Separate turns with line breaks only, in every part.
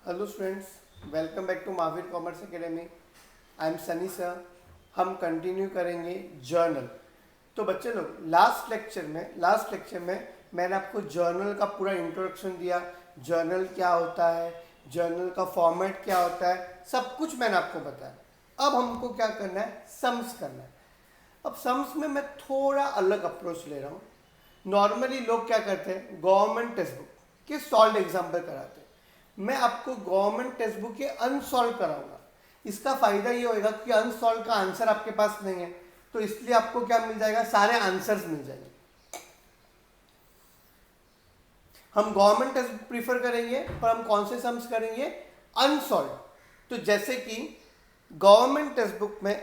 Hello students, welcome back to Mahavir commerce academy. I am Sunny sir. हम continue करेंगे journal. तो बच्चे लोग लास्ट लेक्चर में मैंने आपको जर्नल का पूरा इंट्रोडक्शन दिया। जर्नल क्या होता है, जर्नल का फॉर्मेट क्या होता है, सब कुछ मैंने आपको बताया। अब हमको क्या करना है, सम्स करना है। अब सम्स में मैं थोड़ा अलग अप्रोच ले रहा हूँ। नॉर्मली लोग क्या करते हैं, गवर्नमेंट टेक्स्ट बुक के सॉल्व एग्जाम्पल कराते हैं। मैं आपको गवर्नमेंट टेक्स्ट बुक के अनसॉल्व कराऊंगा। इसका फायदा ये होगा कि अनसॉल्व का आंसर आपके पास नहीं है, तो इसलिए आपको क्या मिल जाएगा, सारे आंसर्स मिल जाएंगे। हम गवर्नमेंट टेक्स्ट बुक प्रीफर करेंगे, पर हम कौन से सम्स करेंगे, अनसॉल्व। तो जैसे कि गवर्नमेंट टेक्स्ट बुक में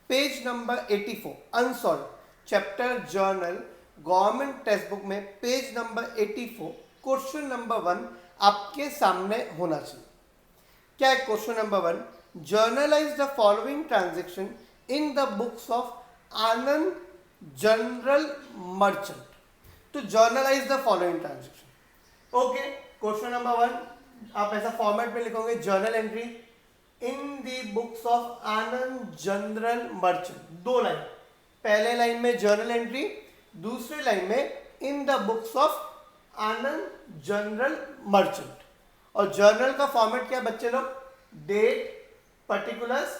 page number 84 unsolved chapter journal, government text book में पेज नंबर 84 क्वेश्चन नंबर 1 आपके सामने होना चाहिए। क्या है question number 1? Journalise the following transaction in the books of Anand general merchant. तो journalise the following transaction. Okay, question number 1 आप ऐसा फॉर्मेट में लिखोगे, journal entry in the books of Anand general merchant. दो लाइन, पहले लाइन में जर्नल एंट्री, दूसरी line में in the books of Anand general merchant. और जर्नल का फॉर्मेट क्या है बच्चे लोग, date, particulars,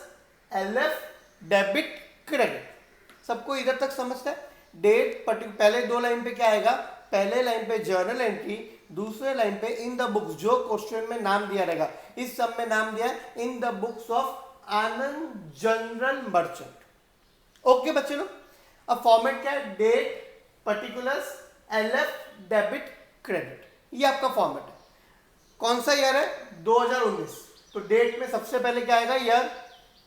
LF, debit, credit. सबको इधर तक समझता है? डेट पहले दो लाइन पे क्या आएगा, पहले लाइन पे जर्नल एंट्री, दूसरे लाइन पे इन द बुक्स, जो क्वेश्चन में नाम दिया रहेगा। इस सब में नाम दिया है in the books of Anand general merchant. Okay बच्चे लोग, अब फॉर्मेट क्या है, date, particulars, LF, debit, credit. ये आपका फॉर्मेट है। कौन सा ईयर है, 2019। तो डेट में सबसे पहले क्या आएगा, ईयर,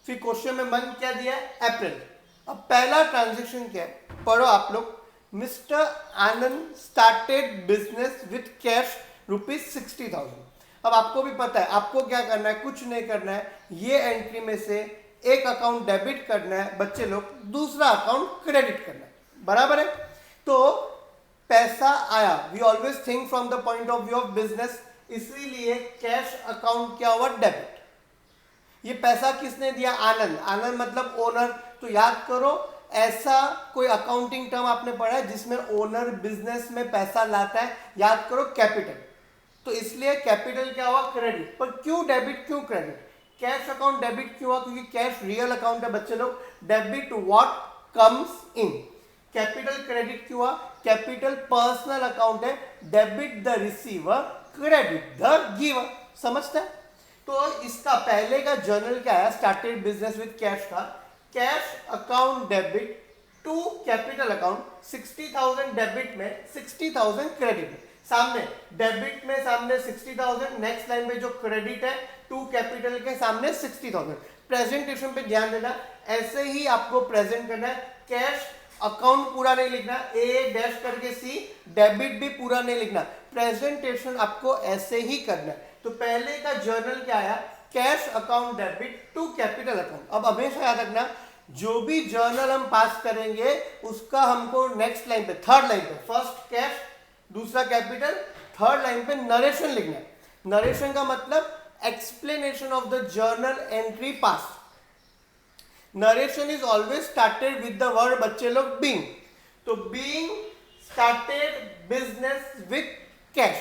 फिर क्वेश्चन में मंथ क्या दिया है, अप्रैल। अब पहला ट्रांजेक्शन क्या है, पढ़ो आप लोग। Mister Anand started business with cash ₹60,000। अब आपको भी पता है आपको क्या करना है, कुछ नहीं करना है। ये एंट्री में से एक अकाउंट डेबिट करना है बच्चे लोग, दूसरा अकाउंट क्रेडिट करना है, बराबर है। तो पैसा आया, we always think from the point of view of business, इसीलिए कैश अकाउंट क्या हुआ, डेबिट। ये पैसा किसने दिया, आनंद। आनंद मतलब ओनर। तो याद करो, ऐसा कोई अकाउंटिंग टर्म आपने पढ़ा है जिसमें ओनर बिजनेस में पैसा लाता है, याद करो कैपिटल। तो इसलिए कैपिटल क्या हुआ, क्रेडिट। पर क्यों डेबिट, क्यों क्रेडिट? कैश अकाउंट डेबिट क्यों हुआ, क्योंकि कैश रियल अकाउंट है बच्चे लोग। Debit what comes in. Capital credit क्यों हुआ, कैपिटल पर्सनल अकाउंट है, debit the receiver, credit the giver. समझते हैं? तो इसका पहले का जर्नल क्या है, स्टार्टेड बिजनेस विद कैश का, cash account debit to capital account, 60,000 debit में, 60,000 क्रेडिट में। सामने डेबिट में सामने 60,000, नेक्स्ट लाइन में जो क्रेडिट है टू कैपिटल के सामने 60,000। प्रेजेंटेशन पे ध्यान देना, ऐसे ही आपको प्रेजेंट करना है। कैश अकाउंट पूरा नहीं लिखना, ए डैश करके सी, डेबिट भी पूरा नहीं लिखना। प्रेजेंटेशन आपको ऐसे ही करना है। तो पहले का जर्नल क्या आया, cash account debit to capital account. अब हमेशा याद रखना, जो भी जर्नल हम पास करेंगे उसका हमको नेक्स्ट लाइन पे, थर्ड लाइन पे, फर्स्ट कैश, दूसरा कैपिटल, थर्ड लाइन पे नरेशन लिखना है। नरेशन का मतलब explanation of the journal entry pass. Narration is always started with the word बच्चे लोग बीइंग। तो being started business with cash.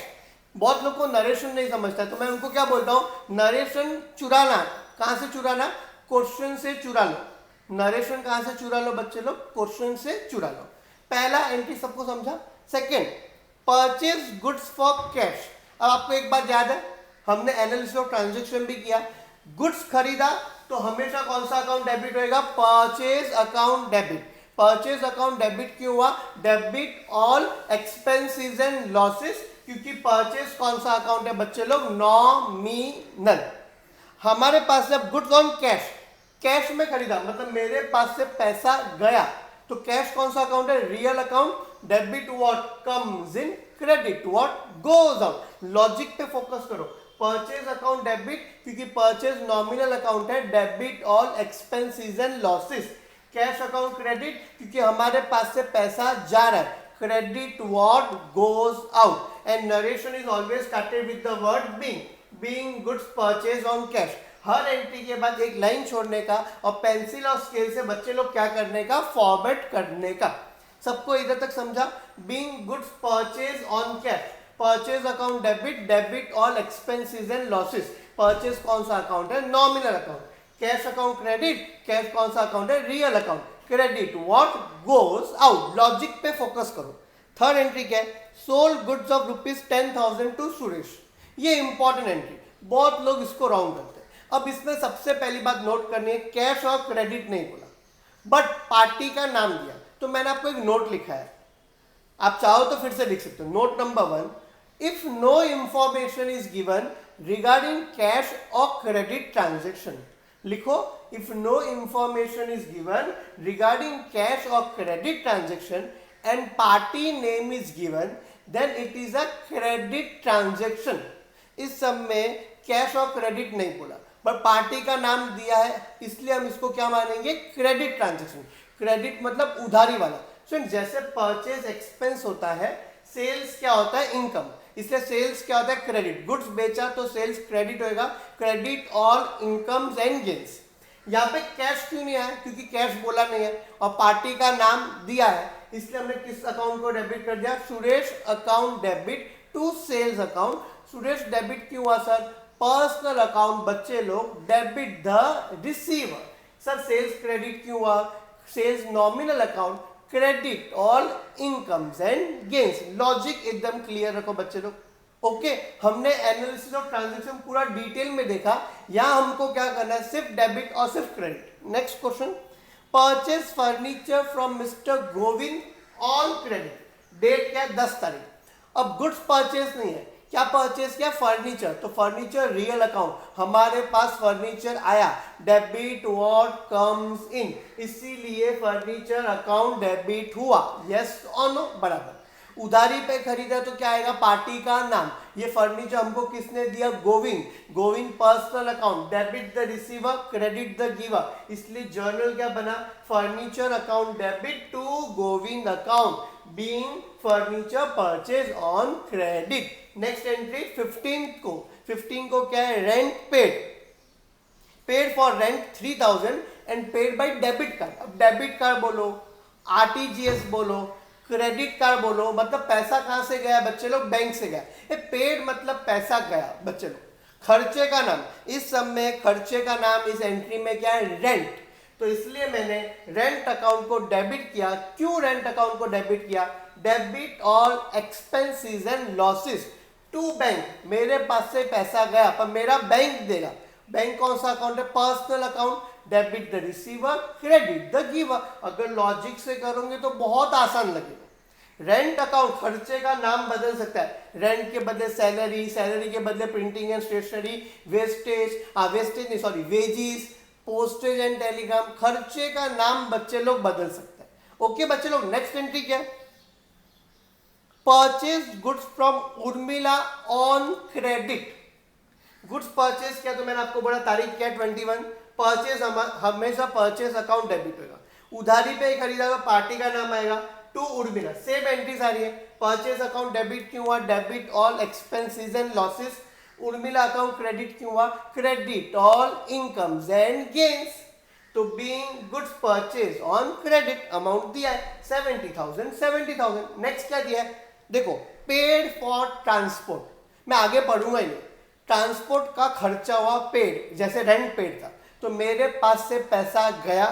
बहुत लोग को नरेशन नहीं समझता, तो मैं उनको क्या बोलता हूं, नरेशन चुराना। कहां से चुराना, क्वेश्चन से चुरा लो। नरेशन कहां से चुरा लो बच्चे लोग, क्वेश्चन से चुरा लो। पहला एंट्री सबको समझा। Second, purchase goods for cash. अब आपको एक बात याद है, हमने एनालिसिस ऑफ ट्रांजेक्शन भी किया। गुड्स खरीदा तो हमेशा कौन सा अकाउंट डेबिट होएगा, purchase account debit. Purchase account debit क्यों हुआ, debit all expenses and losses, क्योंकि परचेज कौन सा अकाउंट है बच्चे लोग, नॉमिनल। हमारे पास जब गुड्स ऑन कैश, कैश में खरीदा मतलब मेरे पास से पैसा गया, तो कैश कौन सा अकाउंट है, real account. Debit what comes in, credit what goes out. Logic पे फोकस करो। परचेज अकाउंट डेबिट क्योंकि परचेज नॉमिनल अकाउंट है, debit all expenses and losses. Cash account credit क्योंकि हमारे पास से पैसा जा रहा है, credit what goes out, and narration is always started with the word being. Being goods purchase on cash. Her entry के बाद एक लाइन छोड़ने का और पेंसिल और स्केल से बच्चे लोग क्या करने का, फॉर्मेट करने का। सबको इधर तक समझा? Being goods purchase on cash, purchase account debit, debit all expenses and losses. Purchase कौन सा अकाउंट है, nominal account. Cash account credit, cash कौन सा अकाउंट है, real account. Credit what goes out. Logic पे फोकस करो। थर्ड एंट्री क्या है, sold goods of ₹10,000 to Suresh. ये इंपॉर्टेंट एंट्री, बहुत लोग इसको रॉन्ग करते हैं। अब इसमें सबसे पहली बात नोट करनी है, कैश और क्रेडिट नहीं बोला, बट पार्टी का नाम दिया। तो मैंने आपको एक नोट लिखा है, आप चाहो तो फिर से लिख सकते हो। Note number 1, if no information is given regarding cash और क्रेडिट ट्रांजेक्शन। लिखो, if no information is given regarding cash और credit transaction and party name is given then it is a credit transaction. इस सब में cash और credit नहीं बोला, पर पार्टी का नाम दिया है, इसलिए हम इसको क्या मानेंगे, क्रेडिट ट्रांजेक्शन। क्रेडिट मतलब उधारी वाला। सो जैसे परचेज एक्सपेंस होता है, सेल्स क्या होता है, इनकम, इसलिए सेल्स क्या होता है, क्रेडिट। गुड्स बेचा तो सेल्स क्रेडिट होएगा, credit all incomes and gains. यहाँ पे कैश क्यों नहीं आया, क्योंकि कैश बोला नहीं है और पार्टी का नाम दिया है, इसलिए हमने किस अकाउंट को डेबिट कर दिया, Suresh account debit to sales account. Suresh debit क्यों हुआ सर, पर्सनल अकाउंट बच्चे लोग debit the receiver. Sir sales credit क्यों हुआ, sales nominal account credit all incomes and gains. Logic एकदम क्लियर रखो बच्चे लोग। ओके, हमने एनालिसिस ऑफ ट्रांजैक्शन पूरा डिटेल में देखा, यहां हमको क्या करना है, सिर्फ डेबिट और सिर्फ credit. Next question, purchase furniture from mister Govind on credit. Date क्या है, 10 तारीख। अब गुड्स परचेज नहीं है, क्या परचेज किया, फर्नीचर। तो फर्नीचर रियल अकाउंट, हमारे पास फर्नीचर आया, डेबिट व्हाट कम्स इन, इसीलिए फर्नीचर अकाउंट डेबिट हुआ। यस और नो, बराबर। उधारी पे खरीदा तो क्या आएगा, पार्टी का नाम। ये फर्नीचर हमको किसने दिया, Govind. Govind personal account, debit the receiver credit the giver, इसलिए जर्नल क्या बना, furniture account debit to Govind account being furniture purchase on credit. Next entry 15 को क्या है, rent paid for rent 3000 and paid by debit card. अब डेबिट कार्ड बोलो, RTGS बोलो, credit card बोलो, मतलब पैसा कहां से गया बच्चे लोग, बैंक से गया। ये पेड मतलब पैसा गया बच्चे लोग। खर्चे का नाम, इस सब में खर्चे का नाम इस एंट्री में क्या है, रेंट। तो इसलिए मैंने रेंट अकाउंट को डेबिट किया। क्यों रेंट अकाउंट को डेबिट किया, debit all expenses and losses to bank. मेरे पास से पैसा गया पर मेरा बैंक देगा। बैंक कौन सा अकाउंट है, personal account, debit the receiver credit the giver. अगर लॉजिक से करोगे तो बहुत आसान लगेगा। रेंट अकाउंट, खर्चे का नाम बदल सकता है, रेंट के बदले सैलरी, सैलरी के बदले printing and stationery, wages, postage and telegram. खर्चे का नाम बच्चे लोग बदल सकते हैं। ओके बच्चे लोग, नेक्स्ट एंट्री क्या है, purchase goods from Urmila on credit. Goods purchase किया तो मैंने आपको बोला तारीख क्या है, 21। परचेज हमेशा परचेज अकाउंट डेबिट होगा। उधारी पे खरीदा तो पार्टी का नाम आएगा, टू उर्मिला। सेम एंट्री सारी है, परचेज अकाउंट डेबिट क्यों हुआ, debit all expenses and losses. Urmila account credit क्यों हुआ, credit all incomes and gains. तो being goods purchase on credit, amount दिया है 70,000। नेक्स्ट क्या दिया है, देखो, पेड फॉर ट्रांसपोर्ट। मैं आगे पढ़ूंगा ही नहीं, ट्रांसपोर्ट का खर्चा हुआ पेड, जैसे रेंट पेड था, तो मेरे पास से पैसा गया,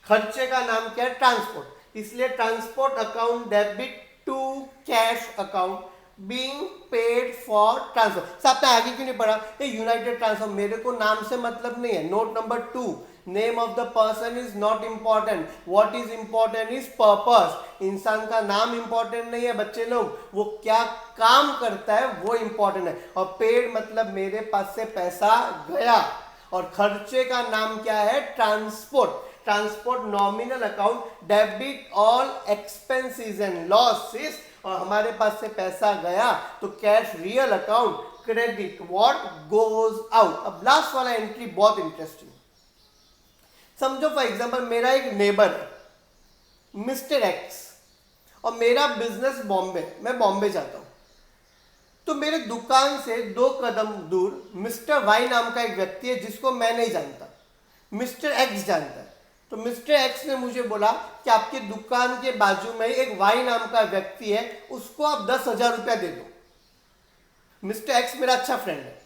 खर्चे का नाम क्या है, ट्रांसपोर्ट, इसलिए transport account debit to cash account being paid for transfer. साहब आपने आगे क्यों नहीं पढ़ा, ये यूनाइटेड ट्रांसफर, मेरे को नाम से मतलब नहीं है। Note number 2, name of the person is not important, what is important is purpose. इंसान का नाम इंपॉर्टेंट नहीं है बच्चे लोग, वो क्या काम करता है वो इंपॉर्टेंट है। और पेड मतलब मेरे पास से पैसा गया, और खर्चे का नाम क्या है, transport. Transport nominal account debit all expenses and losses, और हमारे पास से पैसा गया तो cash real account credit what goes out. अब लास्ट वाला एंट्री बहुत इंटरेस्टिंग। समझो फॉर एग्जांपल मेरा एक नेबर है मिस्टर एक्स, और मेरा बिजनेस बॉम्बे, मैं बॉम्बे जाता हूं। तो मेरे दुकान से 2 कदम दूर मिस्टर वाई नाम का एक व्यक्ति है जिसको मैं नहीं जानता, मिस्टर एक्स जानता है। तो मिस्टर एक्स ने मुझे बोला कि आपकी दुकान के बाजू में एक वाई नाम का व्यक्ति है, उसको आप 10,000 रुपया दे दो। मिस्टर एक्स मेरा अच्छा फ्रेंड है।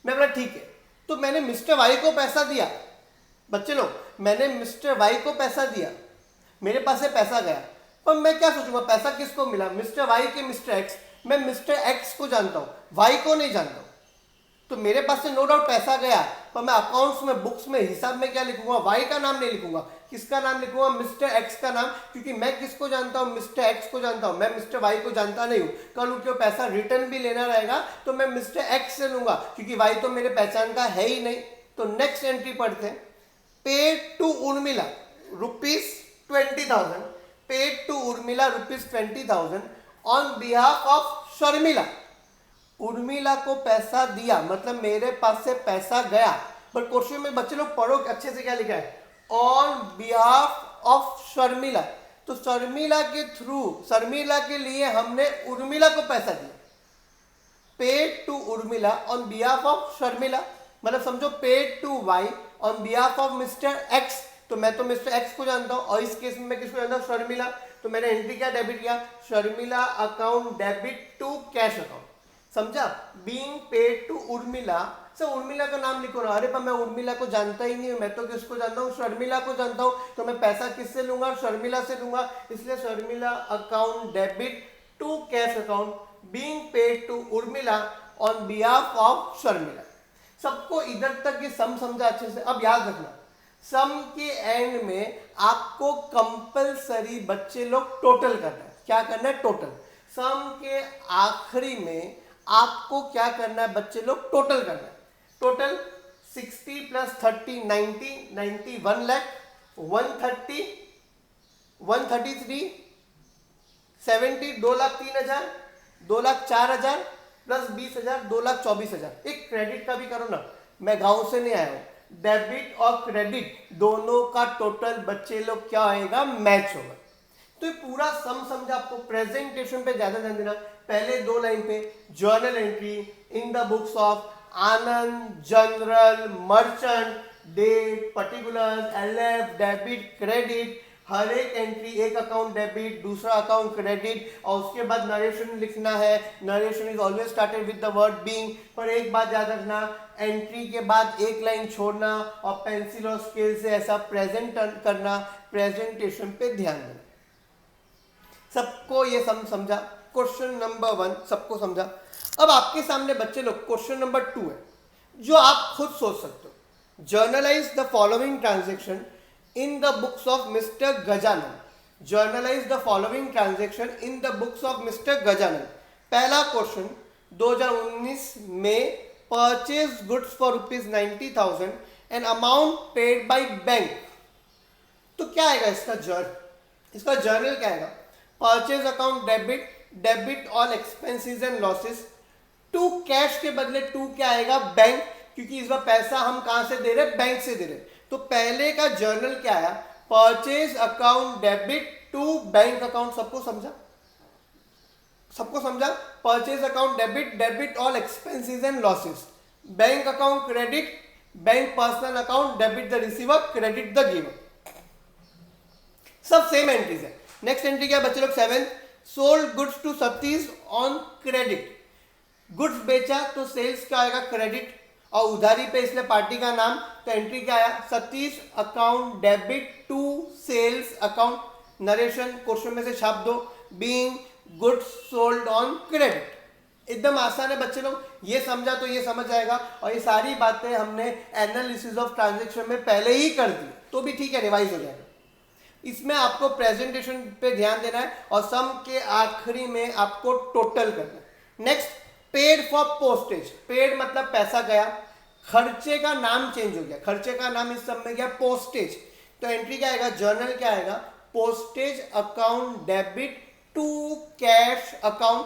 मैं बोला ठीक है। तो मैंने मिस्टर वाई को पैसा दिया। बच्चे लोग, मैंने मिस्टर वाई को पैसा दिया, मेरे पास से पैसा गया, पर मैं क्या सोचूंगा पैसा किसको मिला, मिस्टर वाई के मिस्टर एक्स। मैं मिस्टर एक्स को जानता हूँ, वाई को नहीं जानता हूँ। तो मेरे पास से नो डाउट पैसा गया, पर मैं अकाउंट्स में, बुक्स में, हिसाब में क्या लिखूंगा, वाई का नाम नहीं लिखूंगा। किसका नाम लिखूंगा, मिस्टर एक्स का नाम, क्योंकि मैं किसको जानता हूँ, मिस्टर एक्स को जानता हूँ, मैं मिस्टर वाई को जानता नहीं हूँ। कल उठ के पैसा रिटर्न भी लेना रहेगा तो मैं मिस्टर एक्स से लूंगा, क्योंकि वाई तो मेरे पहचान का है ही नहीं। तो नेक्स्ट एंट्री पढ़ते हैं। Paid to Urmila ₹20,000, paid to Urmila ₹20,000 on behalf of Sharmila. Urmila को पैसा दिया, मतलब मेरे पास से पैसा गया, पर क्वेश्चन में बच्चे लोग पढ़ो अच्छे से क्या लिखा है, ऑन बिहाफ ऑफ शर्मिला। तो शर्मिला के थ्रू, शर्मिला के लिए हमने उर्मिला को पैसा दिया। Paid to Urmila on behalf of Sharmila, मतलब समझो paid to Y on behalf of mister X. तो मैं तो मिस्टर एक्स को जानता हूं, और इस केस में मैं किसको जानता हूं, शर्मिला। तो मैंने एंट्री क्या डेबिट किया, Sharmila account debit to cash account. समझा, being paid to Urmila. Sir Urmila का नाम लिखो ना, अरे पर मैं उर्मिला को जानता ही नहीं हूं, मैं तो किसको जानता हूँ, शर्मिला को जानता हूँ। तो मैं पैसा किससे लूंगा, शर्मिला से लूंगा, इसलिए Sharmila account debit to cash account being paid to Urmila on behalf of Sharmila. सबको इधर तक ये सम समझा अच्छे से। अब याद रखना, सम के एंड में आपको कंपलसरी बच्चे लोग टोटल करना है। क्या करना है, टोटल। सम के आखिरी में आपको क्या करना है बच्चे लोग, टोटल करना है। Total 60 + 30 90, 90 1 lakh, 130 133 70 2,03,000, 2,04,000 plus 20,000 2,24,000। एक क्रेडिट का भी करो ना, मैं गांव से नहीं आया हूं। डेबिट और क्रेडिट दोनों का टोटल बच्चे लोग क्या होगा, मैच होगा। तो ये पूरा सम समझा आपको। प्रेजेंटेशन पे ज्यादा ध्यान देना। पहले 2 लाइन पे journal entry in the books of Anand, general, merchant, date, particulars, LF, debit, credit, हर एक एंट्री एक अकाउंट डेबिट, दूसरा अकाउंट क्रेडिट, और उसके बाद नरेशन लिखना है। Narration is always started with the word being. पर एक बात याद रखना, एंट्री के बाद एक लाइन छोड़ना और पेंसिल और स्केल से ऐसा प्रेजेंट करना। प्रेजेंटेशन पे ध्यान देना। सबको ये समझा। क्वेश्चन नंबर 1 सबको समझा। अब आपके सामने बच्चे लोग क्वेश्चन नंबर 2 है, जो आप खुद सोच सकते हो। Journalise the following transaction in the books of mister Gajanan. Journalise the following transaction in the books of mister Gajanan. पहला क्वेश्चन, 2019 में purchase goods for ₹90,000 and amount paid by bank. तो क्या आएगा इसका इसका जर्नल क्या आएगा, purchase account debit, debit all expenses and losses. To cash के बदले टू क्या आएगा, बैंक, क्योंकि इस बार पैसा हम कहां से दे रहे, बैंक से दे रहे। तो पहले का जर्नल क्या आया, purchase account debit to bank account. सबको समझा, सबको समझा। Purchase account debit, debit all expenses and losses. Bank account credit, bank personal account debit the receiver, credit the giver. सब सेम एंट्रीज है। नेक्स्ट एंट्री क्या बच्चे लोग, 7, sold goods to Satish on credit. Goods बेचा तो सेल्स क्या आएगा, credit, और उधारी पे इसलिए पार्टी का नाम। तो एंट्री क्या आया, Satish account debit to sales account. Narration question में से छाप दो, being goods sold on credit. एकदम आसान है बच्चे लोग, ये समझा तो ये समझ आएगा। और ये सारी बातें हमने एनालिसिस ऑफ ट्रांजैक्शन में पहले ही कर दी, तो भी ठीक है, रिवाइज हो जाएगा। इसमें आपको प्रेजेंटेशन पे ध्यान देना है और सम के आखिरी में आपको टोटल करना है। Next, paid for postage. Paid मतलब पैसा गया, खर्चे का नाम चेंज हो गया, खर्चे का नाम इस सब में गया पोस्टेज। तो एंट्री क्या आएगा, जर्नल क्या आएगा, postage account debit to cash account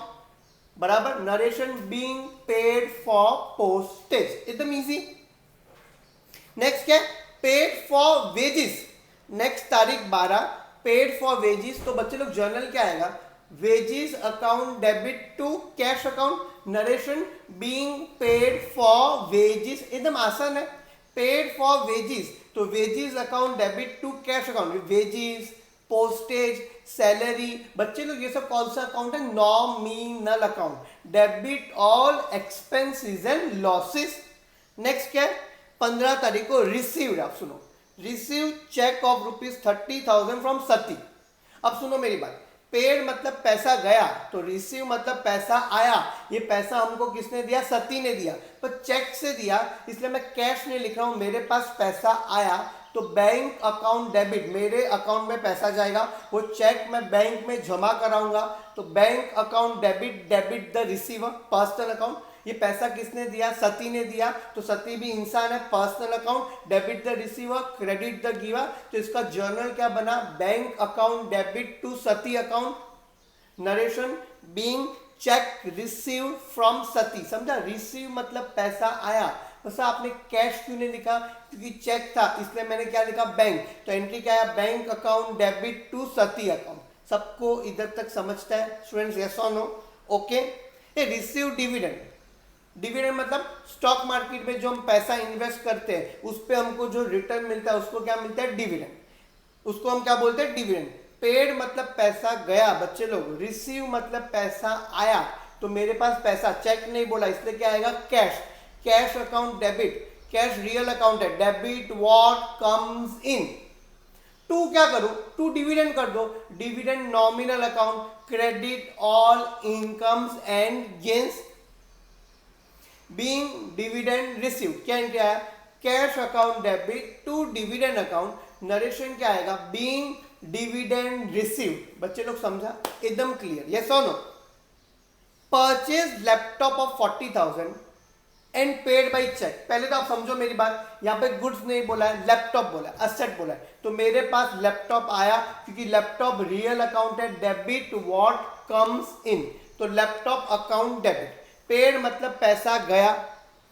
बराबर narration being paid for postage. एकदम इजी। नेक्स्ट क्या, पेड फॉर वेजेस। नेक्स्ट तारीख 12, पेड फॉर वेजेस। तो बच्चे लोग जर्नल क्या आएगा, wages account debit to cash account. Narration being paid for wages, एकदम आसान है, पेड फॉर वेजेस, तो wages account debit to cash account, wages, postage, salary, बच्चे लोग ये सब कौन सा अकाउंट है, nominal account, debit all expenses and losses. Next क्या है, 15 तारीख को रिसीव्ड, आप सुनो, receive cheque of ₹30,000 from Sati. अब सुनो मेरी बात, पेड मतलब पैसा गया, तो रिसीव मतलब पैसा आया, ये पैसा हमको किसने दिया, सती ने दिया, पर चेक से दिया, इसलिए मैं कैश नहीं लिख रहा हूं, मेरे पास पैसा आया, तो बैंक अकाउंट डेबिट, मेरे अकाउंट में पैसा जाएगा, वो चेक मैं बैंक में जमा कराऊंगा, तो bank account debit, debit the receiver, personal account, ये पैसा किसने दिया, सती ने दिया, तो सती भी इंसान है, personal account, debit the receiver, credit the giver, तो इसका जर्नल क्या बना, bank account debit to Sati account, narration being cheque receive from Sati, समझा, रिसीव मतलब पैसा आया, वैसा आपने कैश क्यों नहीं लिखा, क्योंकि चेक था, इसलिए मैंने क्या लिखा, बैंक, तो एंट्री क्या है, bank account debit to Sati account. सबको इधर तक समझता है स्टूडेंट्स, यस और नो, ओके। ये रिसीव डिविडेंड, डिविडेंड मतलब स्टॉक मार्केट में जो हम पैसा इन्वेस्ट करते हैं उस पे हमको जो रिटर्न मिलता है उसको क्या मिलता है, डिविडेंड, उसको हम क्या बोलते हैं, डिविडेंड। पेड मतलब पैसा गया बच्चे लोग, रिसीव मतलब पैसा आया, तो मेरे पास पैसा, चेक नहीं बोला इसलिए क्या आएगा, cash, cash account debit, cash real account है, debit what comes in, to क्या करूं, टू डिविडेंड कर दो, dividend nominal account, credit all incomes and gains, being dividend received, क्या एंट्री आया, cash account debit to dividend account, narration क्या आएगा, being dividend received, बच्चे लोग समझा, एकदम क्लियर, यस और no. Purchase laptop of 40,000 and paid by cheque, पहले तो आप समझो मेरी बात, यहाँ पे गुड्स नहीं बोला है, लैपटॉप बोला है, असेट बोला है, तो मेरे पास लैपटॉप आया, क्योंकि लैपटॉप रियल अकाउंट है, डेबिट व्हाट कम्स इन, तो लैपटॉप अकाउंट डेबिट, पेड मतलब पैसा गया,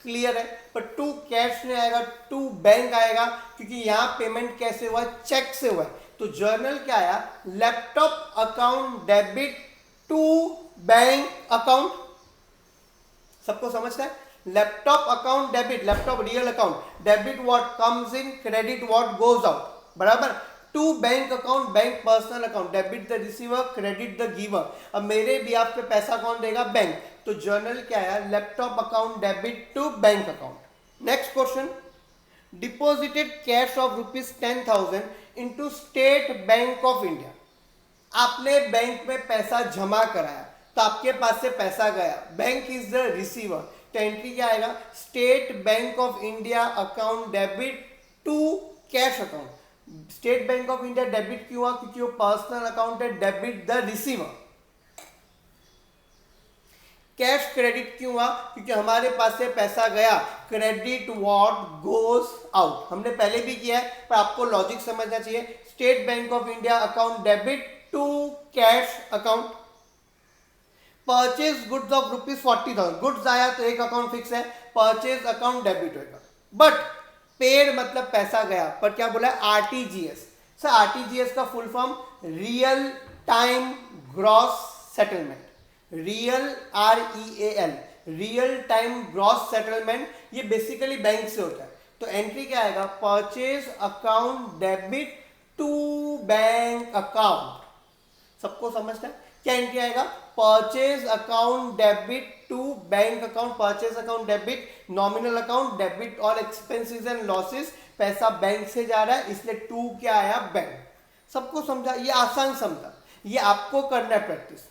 क्लियर है, पर टू कैश नहीं आएगा, टू बैंक आएगा, क्योंकि यहाँ पेमेंट कैसे हुआ, चेक से हुआ है, तो जर्नल क्या आया, laptop account debit to bank account, सबको समझता है, laptop account debit, laptop real account, debit what comes in, credit what goes out, बराबर, to bank account, bank personal account, debit the receiver, credit the giver, अब मेरे भी आप पे पैसा कौन देगा, बैंक, तो जर्नल क्या है, laptop account debit to bank account. Next question, deposited cash of ₹10,000 into State Bank of India, आपने बैंक में पैसा जमा कराया, तो आपके पास से पैसा गया, बैंक इज द रिसीवर, तो एंट्री क्या आएगा, State Bank of India account debit to cash account, State Bank of India debit क्यों हुआ, क्योंकि वो पर्सनल अकाउंट है, debit the receiver, cash credit क्यों हुआ, क्योंकि हमारे पास से पैसा गया, क्रेडिट व्हाट गोज आउट, हमने पहले भी किया है पर आपको लॉजिक समझना चाहिए, State Bank of India account debit to cash account, purchase goods of ₹40,000, goods आया तो एक अकाउंट फिक्स है, परचेज अकाउंट डेबिट होगा, बट पेड मतलब पैसा गया, पर क्या बोला है, आरटीजीएस, सर आरटीजीएस का full form real time gross settlement, real REAL, real time gross settlement, ये बेसिकली बैंक से होता है, तो एंट्री क्या आएगा, purchase account debit to bank account, सबको समझता है, क्या एंट्री आएगा, purchase account debit to bank account, purchase account debit, nominal account, debit all expenses and losses, पैसा बैंक से जा रहा है इसलिए टू क्या आया, बैंक, सबको समझा, ये आसान समझा, ये आपको करना है प्रैक्टिस,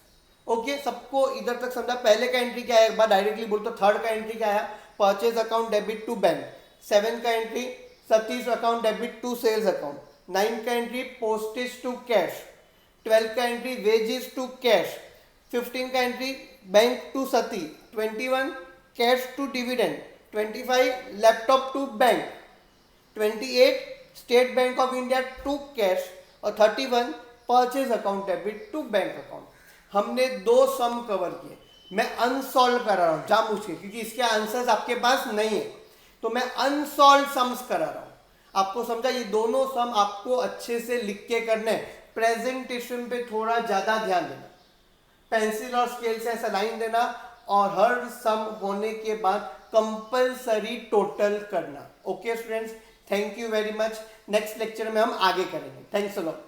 ओके सबको इधर तक समझा। पहले का एंट्री क्या है, एक बार डायरेक्टली बोल, तो थर्ड का एंट्री क्या है, purchase account debit to bank, 7 का entry Satish account debit to sales account, 9 का एंट्री पोस्टेज टू कैश, 12 का एंट्री वेजेस टू कैश, 15 का entry bank to Sati, 21 cash to dividend, 25 laptop to bank, 28 State Bank of India to cash, और 31 purchase account debit to bank account. हमने 2 सम cover किए, मैं unsolved करा रहा हूँ जानबूझ के, क्योंकि इसके आंसर्स आपके पास नहीं है, तो मैं अनसॉल्व सम्स करा रहा हूँ, आपको समझा, ये दोनों सम आपको अच्छे से लिख के करने, प्रेजेंटेशन पे थोड़ा ज्यादा ध्यान देना, पेंसिल और स्केल से ऐसा लाइन देना, और हर सम होने के बाद कंपलसरी टोटल करना। Okay students, thank you very much. Next lecture में हम आगे करेंगे। Thanks a lot.